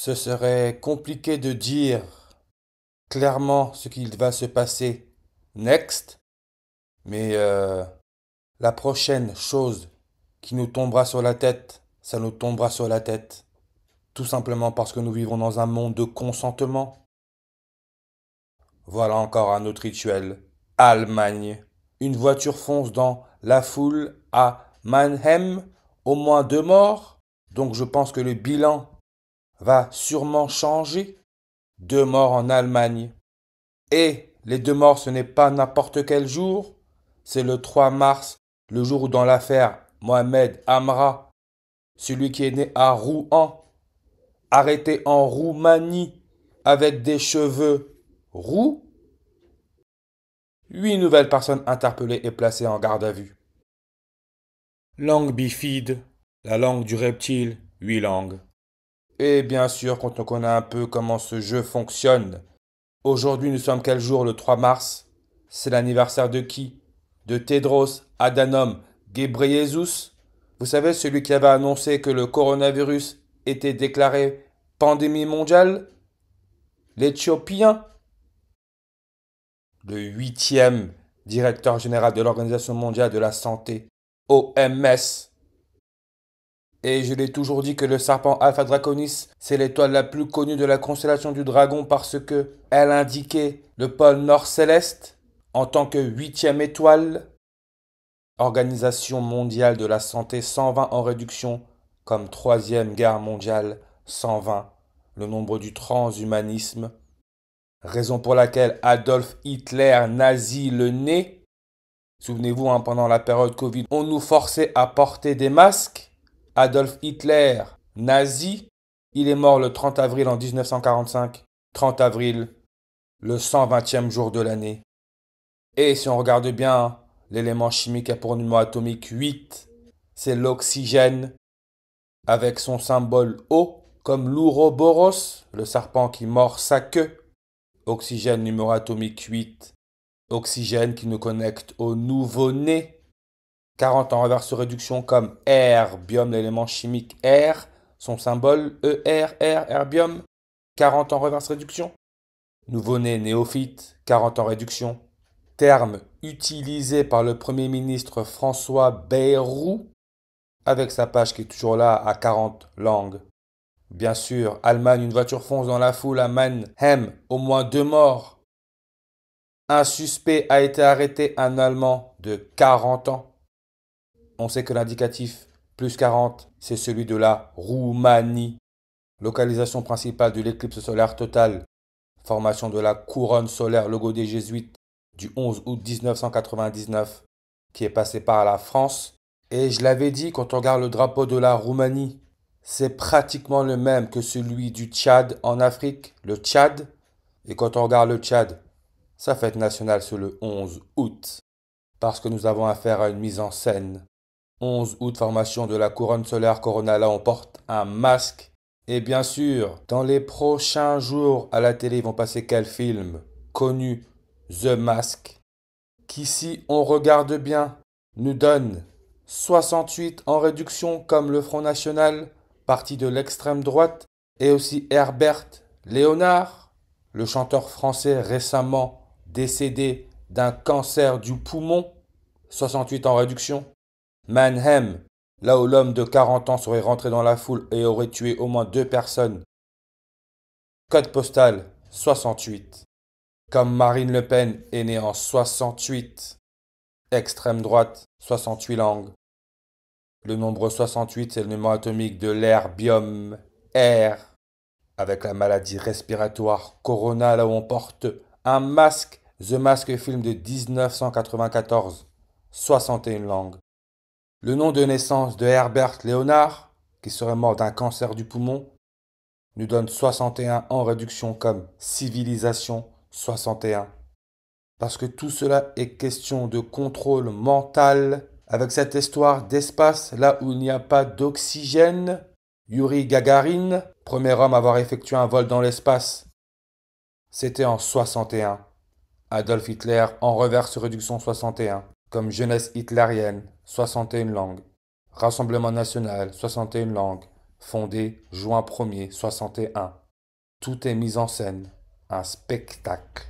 Ce serait compliqué de dire clairement ce qu'il va se passer next, mais la prochaine chose qui nous tombera sur la tête, ça nous tombera sur la tête. Tout simplement parce que nous vivons dans un monde de consentement. Voilà encore un autre rituel. Allemagne. Une voiture fonce dans la foule à Mannheim, au moins 2 morts. Donc je pense que le bilan va sûrement changer. 2 morts en Allemagne. Et les 2 morts, ce n'est pas n'importe quel jour. C'est le 3 mars, le jour où dans l'affaire Mohamed Amra, celui qui est né à Rouen, arrêté en Roumanie avec des cheveux roux, 8 nouvelles personnes interpellées et placées en garde à vue. Langue bifide, la langue du reptile, 8 langues. Et bien sûr, quand on connaît un peu comment ce jeu fonctionne, aujourd'hui nous sommes quel jour? Le 3 mars. C'est l'anniversaire de qui? De Tedros Adhanom Ghebreyesus. Vous savez, celui qui avait annoncé que le coronavirus était déclaré pandémie mondiale? L'Éthiopien, le 8e directeur général de l'Organisation mondiale de la santé, OMS. Et je l'ai toujours dit que le serpent Alpha Draconis, c'est l'étoile la plus connue de la constellation du dragon parce que elle indiquait le pôle nord céleste en tant que 8e étoile. Organisation mondiale de la santé 120 en réduction comme troisième guerre mondiale 120, le nombre du transhumanisme. Raison pour laquelle Adolf Hitler, nazi le nez, souvenez-vous, pendant la période Covid, on nous forçait à porter des masques. Adolf Hitler, nazi, il est mort le 30 avril en 1945. 30 avril, le 120e jour de l'année. Et si on regarde bien, l'élément chimique a pour numéro atomique 8. C'est l'oxygène, avec son symbole O, comme l'ouroboros, le serpent qui mord sa queue. Oxygène numéro atomique 8. Oxygène qui nous connecte au nouveau-né. 40 en reverse réduction comme erbium, l'élément chimique R, son symbole ER, erbium. 40 en reverse réduction. Nouveau-né néophyte, 40 en réduction. Terme utilisé par le Premier ministre François Bayrou, avec sa page qui est toujours là à 40 langues. Bien sûr, Allemagne, une voiture fonce dans la foule à Mannheim, au moins 2 morts. Un suspect a été arrêté, un Allemand de 40 ans. On sait que l'indicatif plus 40, c'est celui de la Roumanie. Localisation principale de l'éclipse solaire totale. Formation de la couronne solaire, logo des jésuites, du 11 août 1999, qui est passé par la France. Et je l'avais dit, quand on regarde le drapeau de la Roumanie, c'est pratiquement le même que celui du Tchad en Afrique, le Tchad. Et quand on regarde le Tchad, sa fête nationale c'est le 11 août, parce que nous avons affaire à une mise en scène. 11 août, formation de la couronne solaire Corona, là on porte un masque. Et bien sûr, dans les prochains jours à la télé, ils vont passer quel film connu? The Mask, qui si on regarde bien, nous donne 68 en réduction comme le Front National, parti de l'extrême droite, et aussi Herbert Léonard, le chanteur français récemment décédé d'un cancer du poumon, 68 en réduction. Mannheim, là où l'homme de 40 ans serait rentré dans la foule et aurait tué au moins 2 personnes. Code postal 68. Comme Marine Le Pen est née en 68. Extrême droite, 68 langues. Le nombre 68, c'est le numéro atomique de l'herbium R, avec la maladie respiratoire Corona, là où on porte un masque. The Mask, film de 1994. 61 langues. Le nom de naissance de Herbert Léonard, qui serait mort d'un cancer du poumon, nous donne 61 en réduction comme civilisation 61. Parce que tout cela est question de contrôle mental. Avec cette histoire d'espace, là où il n'y a pas d'oxygène, Yuri Gagarin, premier homme à avoir effectué un vol dans l'espace, c'était en 61. Adolf Hitler en reverse réduction 61. Comme jeunesse hitlérienne, 61 langues. Rassemblement national, 61 langues. fondé juin 1er 61. Tout est mis en scène, un spectacle.